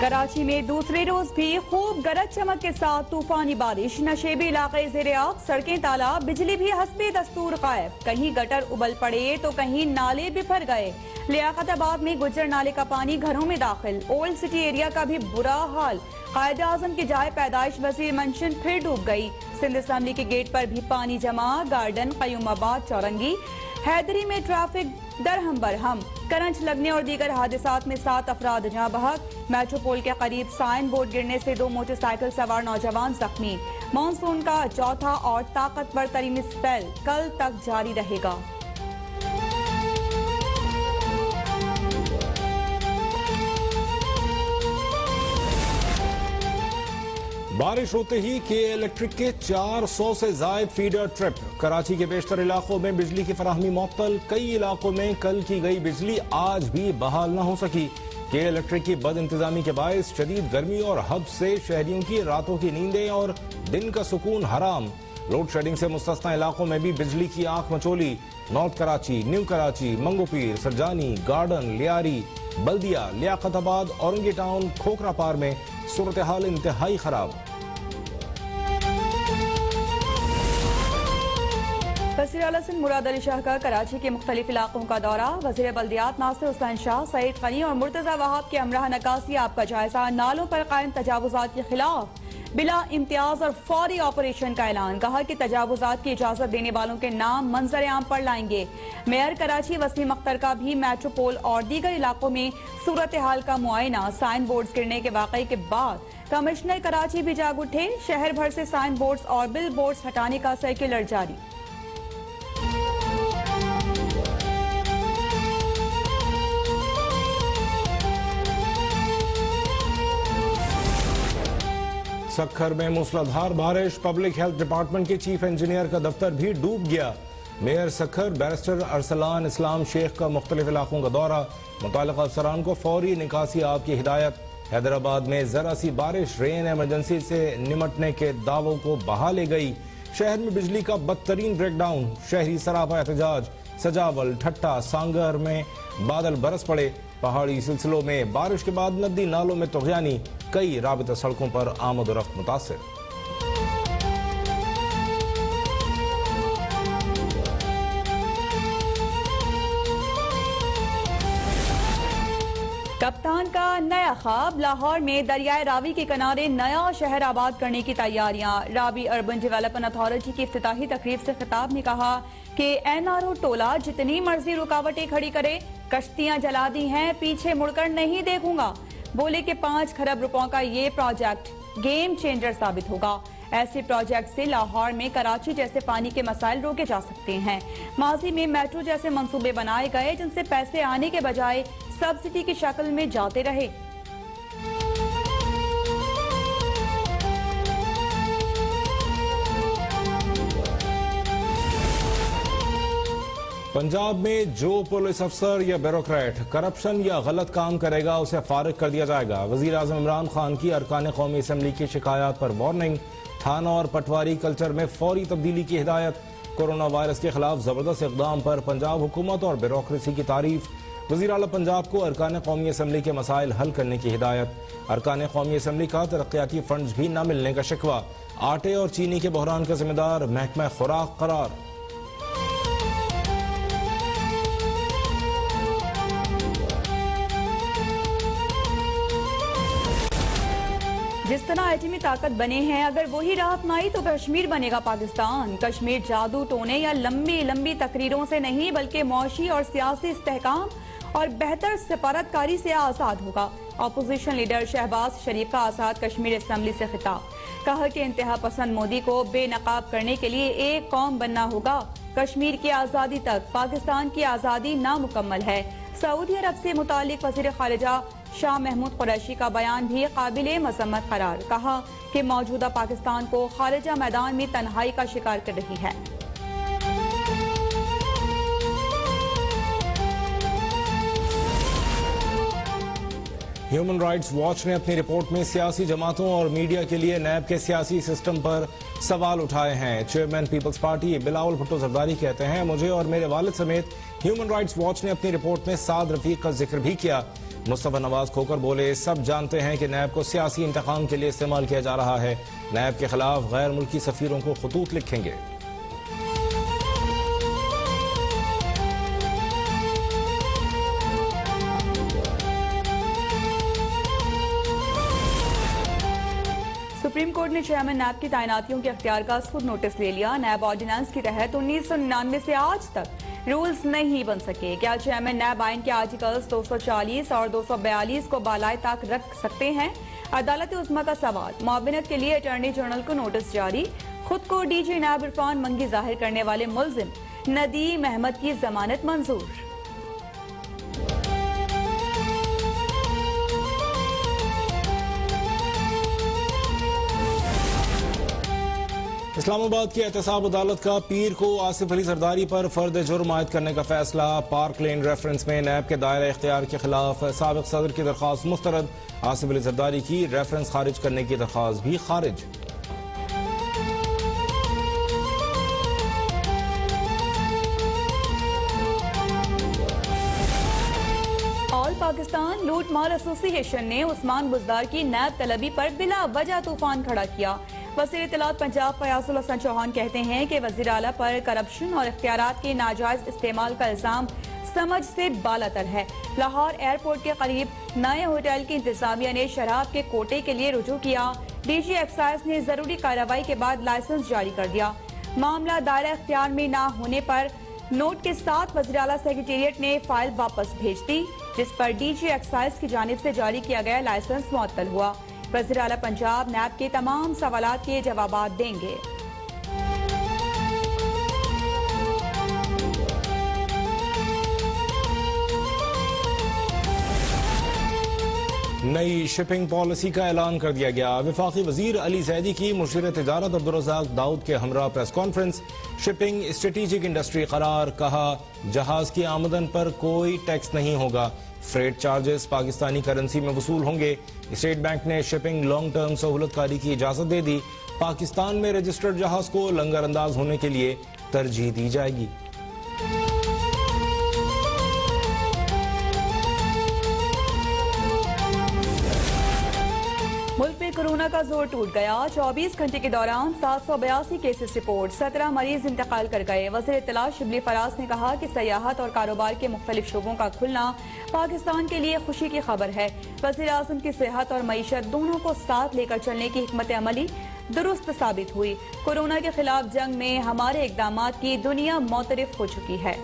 कराची में दूसरे रोज भी खूब गरज चमक के साथ तूफानी बारिश, नशेबी इलाके ज़ेर-ए-आब, सड़कें तालाब, बिजली भी हस्बे दस्तूर गायब। कहीं गटर उबल पड़े तो कहीं नाले बिफर गए। लियाकताबाद में गुज्जर नाले का पानी घरों में दाखिल। ओल्ड सिटी एरिया का भी बुरा हाल। कायद आजम की जाए पैदाइश वजीर मंशन फिर डूब गई। सिंध असम्बली के गेट पर भी पानी जमा। गार्डन, कयूमाबाद, चौरंगी, हैदरी में ट्रैफिक दरहम बरहम। करंट लगने और दीगर हादसात में 7 अफराद जहाँ बहक। मेट्रोपोल के करीब साइन बोर्ड गिरने से 2 मोटरसाइकिल सवार नौजवान जख्मी। मानसून का चौथा और ताकतवर तरीन स्पेल कल तक जारी रहेगा। बारिश होते ही के इलेक्ट्रिक के 400 से जायद फीडर ट्रिप। कराची के बेशतर इलाकों में बिजली की फराहमी मुअत्तल। कई इलाकों में कल की गई बिजली आज भी बहाल न हो सकी। के इलेक्ट्रिक की बद इंतजामी के बायस शदीद गर्मी और हद से शहरियों की रातों की नींदें और दिन का सुकून हराम। लोड शेडिंग से मुस्तस्ना इलाकों में भी बिजली की आंख मचोली। North Karachi, new Karachi, Manghopir, Surjani, garden, Lyari, Baldia, Liaquatabad, Orangi town, Khokhra Par में सूरत हाल इंतहाई खराब। वज़ीर आला सिंध मुराद अली शाह का कराची के मुख्तलिफ इलाकों का दौरा। वज़ीर बल्दियात नासिर हुसैन शाह, सईद खनी और मुर्तजा वहाब के हमराह नकासी आपका जायजा। नालों पर कायम तजावुजात के खिलाफ बिला इम्तियाज और फौरी ऑपरेशन का ऐलान। कहा कि तजावुजात की इजाजत देने वालों के नाम मंजर आम पर लाएंगे। मेयर कराची वसीम अख्तर का भी मेट्रोपोल और दीगर इलाकों में सूरत हाल का मुआयना। साइन बोर्ड गिरने के वाकये के बाद कमिश्नर कराची भी जाग उठे। शहर भर से साइन बोर्ड और बिल बोर्ड हटाने का सर्कुलर जारी। सखर में मूसलाधार बारिश। पब्लिक हेल्थ डिपार्टमेंट के चीफ इंजीनियर का दफ्तर भी डूब गया। मेयर सखर बैरिस्टर अरसलान इस्लाम शेख का मुख्तलिफ इलाकों का दौरा। मुताल्लिक़ अफसरान को फौरी निकासी आप की हिदायत। हैदराबाद में जरा सी बारिश रेन एमरजेंसी से निमटने के दावों को बहा ले गई। शहर में बिजली का बदतरीन ब्रेकडाउन। शहरी सरापा एहतजाज। सजावल, ठट्टा, सांगर में बादल बरस पड़े। पहाड़ी सिलसिलों में बारिश के बाद नदी नालों में तुग़यानी। कई राबिता सड़कों पर आमद और रफ्त मुतासिर। कप्तान का नया ख्वाब। लाहौर में दरियाए रावी के किनारे नया शहर आबाद करने की तैयारियां। रावी अर्बन डेवलपमेंट अथॉरिटी की इफ्तिताही तकरीब से खिताब में कहा कि एनआरओ टोला जितनी मर्जी रुकावटें खड़ी करे, कश्तियां जला दी हैं, पीछे मुड़कर नहीं देखूंगा। बोले कि 5 खरब रुपयों का ये प्रोजेक्ट गेम चेंजर साबित होगा। ऐसे प्रोजेक्ट से लाहौर में कराची जैसे पानी के मसाइल रोके जा सकते हैं। माजी में मेट्रो जैसे मंसूबे बनाए गए जिनसे पैसे आने के बजाय सब्सिडी की शक्ल में जाते रहे। पंजाब में जो पुलिस अफसर या ब्यूरोक्रेट करप्शन या गलत काम करेगा उसे फारिग कर दिया जाएगा। वजीर आजम इमरान खान की अरकान कौमी असम्बली की शिकायत पर वार्निंग। थाना और पटवारी कल्चर में फौरी तब्दीली की हिदायत। कोरोना वायरस के खिलाफ जबरदस्त इकदाम पर पंजाब हुकूमत और ब्यूरोक्रेसी की तारीफ। वजीर आला पंजाब को अरकान कौमी असम्बली के मसाइल हल करने की हिदायत। अरकान कौमी असम्बली का तरक्याती फंड्स भी न मिलने का शिकवा। आटे और चीनी के बहरान का जिम्मेदार महकमा खुराक करार। जिस तरह एटमी ताकत बने हैं, अगर वही राहत न आई तो कश्मीर बनेगा पाकिस्तान। कश्मीर जादू टोने या लंबी लंबी तकरीरों से नहीं बल्कि मौशी और सियासी इस्तेहकाम और बेहतर सिफारतकारी से आज़ाद होगा। अपोजिशन लीडर शहबाज शरीफ का आज़ाद कश्मीर असम्बली से खिताब। कहा कि इंतहा पसंद मोदी को बेनकाब करने के लिए एक कौम बनना होगा। कश्मीर की आज़ादी तक पाकिस्तान की आज़ादी नामुकम्मल है। सऊदी अरब से मुतालिक वज़ीर ख़ारिजा शाह महमूद कुरैशी का बयान भी काबिले मजम्मत करार। कहा कि मौजूदा पाकिस्तान को खारिजा मैदान में तन्हाई का शिकार कर रही है। ह्यूमन राइट्स वॉच ने अपनी रिपोर्ट में सियासी जमातों और मीडिया के लिए नैब के सियासी सिस्टम पर सवाल उठाए हैं। चेयरमैन पीपल्स पार्टी बिलावल भुट्टो जरदारी कहते हैं, मुझे और मेरे वालिद समेत ह्यूमन राइट्स वॉच ने अपनी रिपोर्ट में साद रफीक का जिक्र भी किया। मुस्तफा नवाज खोकर बोले, सब जानते हैं कि नैब को सियासी इंतकाम के लिए इस्तेमाल किया जा रहा है। नैब के खिलाफ गैर मुल्की सफीरों को खतूत लिखेंगे। सुप्रीम कोर्ट ने चेयरमैन नैब की तैनातियों के अख्तियार का खुद नोटिस ले लिया। नैब ऑर्डिनेंस के तहत 1999 से आज तक रूल्स नहीं बन सके। क्या चेयरमैन नैब आइन के आर्टिकल्स 240 और 242 को बालाए तक रख सकते हैं? अदालत उस्मा का सवाल। मुआविनत के लिए अटॉर्नी जनरल को नोटिस जारी। खुद को डीजी नैब इरफान मंगी जाहिर करने वाले मुलजिम नदीम अहमद की जमानत मंजूर। इस्लामाबाद की एहतसाब अदालत का पीर को आसिफ अली जरदारी पर फर्द जुर्म आयद करने का फैसला। पार्क लेन रेफरेंस में नैब के दायरा इख्तियार के खिलाफ साबिक सदर की दरख्वास्त मुस्तरद। आसिफ अली जरदारी की रेफरेंस खारिज करने की दरख्वास्त भी खारिज। ऑल पाकिस्तान लूट मार एसोसिएशन ने उस्मान बुजदार की नैब तलबी पर बिला वजह तूफान खड़ा किया। वज़ीर इत्तलात पंजाब फयाजुल हसन चौहान कहते हैं कि वज़ीर आला पर करप्शन और इख्तियारात के नाजायज इस्तेमाल का इल्जाम समझ से बालातर है। लाहौर एयरपोर्ट के करीब नए होटल की इंतजामिया ने शराब के कोटे के लिए रुजू किया। डीजी एक्साइज ने जरूरी कार्रवाई के बाद लाइसेंस जारी कर दिया। मामला दायरा इख्तियार में न होने पर नोट के साथ वज़ीर आला सेक्रेटेरिएट ने फाइल वापस भेज दी, जिस पर डीजी एक्साइज की जानिब से जारी किया गया लाइसेंस मुअत्तल हुआ। वज़ीर आला पंजाब नैब के तमाम सवालात के जवाबात देंगे। नई शिपिंग पॉलिसी का ऐलान कर दिया गया। वफाकी वजीर अली जैदी की मुशीर तिजारत अब्दुर्रज़ाक दाऊद के हमरा press conference. Shipping strategic industry करार, कहा जहाज की आमदन पर कोई टैक्स नहीं होगा। फ्रेट चार्जेस पाकिस्तानी करेंसी में वसूल होंगे। स्टेट बैंक ने शिपिंग लॉन्ग टर्म सहूलतकारी की इजाजत दे दी। पाकिस्तान में रजिस्टर्ड जहाज को लंगर अंदाज होने के लिए तरजीह दी जाएगी। मुल्क में कोरोना का जोर टूट गया। 24 घंटे के दौरान 782 केसेस रिपोर्ट, 17 मरीज इंतकाल कर गए। वज़ीर इत्तलात शिबली फराज ने कहा कि सयाहत और कारोबार के मुख्तलिफ शोबों का खुलना पाकिस्तान के लिए खुशी की खबर है। वज़ीर आज़म की सेहत और मईशत दोनों को साथ लेकर चलने की हिकमत अमली दुरुस्त साबित हुई। कोरोना के खिलाफ जंग में हमारे इकदामात की दुनिया मोतरफ हो चुकी है।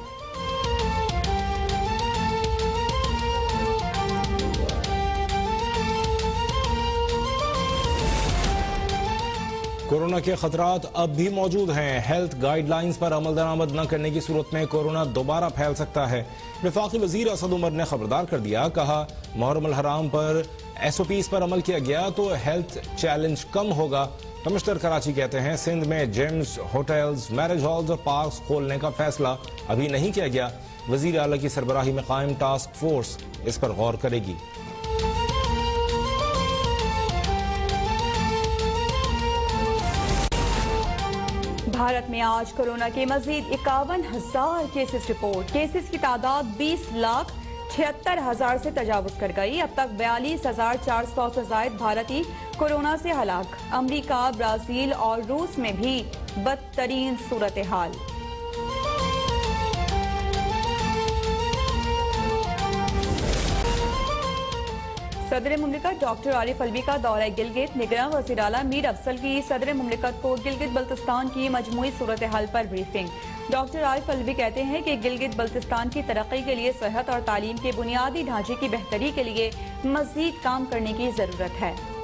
कोरोना के खतरात अब भी मौजूद हैं। हेल्थ गाइडलाइंस पर अमल दरामद न करने की सूरत में कोरोना दोबारा फैल सकता है। वफाकी वजीर असद उमर ने खबरदार कर दिया। कहा मुहर्रम अल हराम पर SOPs पर अमल किया गया तो हेल्थ चैलेंज कम होगा। कमिश्नर कराची कहते हैं सिंध में जिम्स, होटल्स, मैरिज हॉल्स और पार्क्स खोलने का फैसला अभी नहीं किया गया। वजीर आला की सरबराही में कायम टास्क फोर्स इस पर गौर करेगी। भारत में आज कोरोना के मजीद 51,000 केसेस रिपोर्ट। केसेस की तादाद 20,76,000 से तजावुज कर गई। अब तक 42,400 से जायद भारतीय कोरोना से हलाक। अमेरिका, ब्राजील और रूस में भी बदतरीन सूरत हाल। सदर मुमलिकत डॉक्टर आरिफ अलवी का दौरा गिलगित। निगरां वज़ीर आला मीर अफजल की सदर मुमलिकत को गिलगित बल्तिस्तान की मजमूई सूरत हाल पर ब्रीफिंग। डॉक्टर आरिफ अलवी कहते हैं कि गिलगित बल्तिस्तान की तरक्की के लिए सेहत और तालीम के बुनियादी ढांचे की बेहतरी के लिए मजीद काम करने की जरूरत है।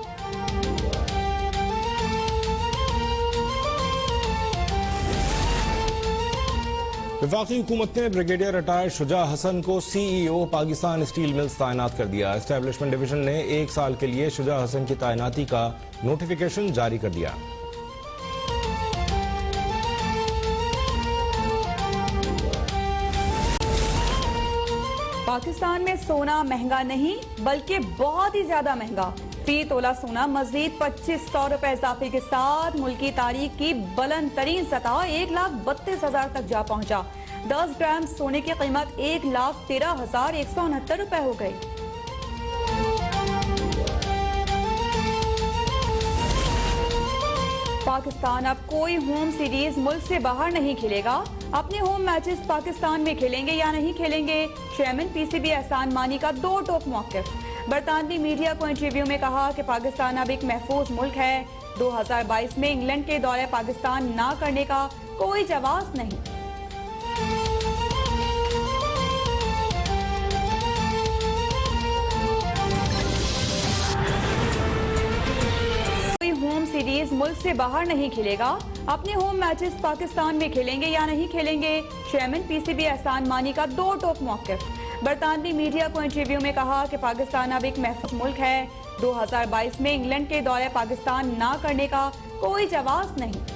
वफाकी हुकूमत ने ब्रिगेडियर रिटायर्ड शुजा हसन को CEO पाकिस्तान स्टील मिल्स तैनात कर दिया। एस्टेब्लिशमेंट डिवीजन ने 1 साल के लिए शुजा हसन की तैनाती का नोटिफिकेशन जारी कर दिया। पाकिस्तान में सोना महंगा नहीं बल्कि बहुत ही ज्यादा महंगा। फी तोला सोना मजीद 2500 रुपए इजाफे के साथ मुल्की तारीख की बुलंद तरीन सतह 1,32,000 तक जा पहुंचा। 10 ग्राम सोने की कीमत 1,13,169 रुपए हो गई। पाकिस्तान अब कोई होम सीरीज मुल्क से बाहर नहीं खेलेगा। अपने होम मैचेस पाकिस्तान में खेलेंगे या नहीं खेलेंगे, चेयरमैन पीसीबी एहसान मानी का दो टोक मौक़िफ़। बरतानवी मीडिया को इंटरव्यू में कहा कि पाकिस्तान अब एक महफूज मुल्क है। 2022 में इंग्लैंड के दौरे पाकिस्तान ना करने का कोई जवाब नहीं। होम सीरीज मुल्क से बाहर नहीं खेलेगा। अपने होम मैचेस पाकिस्तान में खेलेंगे या नहीं खेलेंगे, चेयरमैन पीसीबी एहसान मानी का दो टोक मौक़िफ़। बरतानवी मीडिया को इंटरव्यू में कहा कि पाकिस्तान अब एक महफूज मुल्क है। 2022 में इंग्लैंड के दौरे पाकिस्तान ना करने का कोई जवाब नहीं।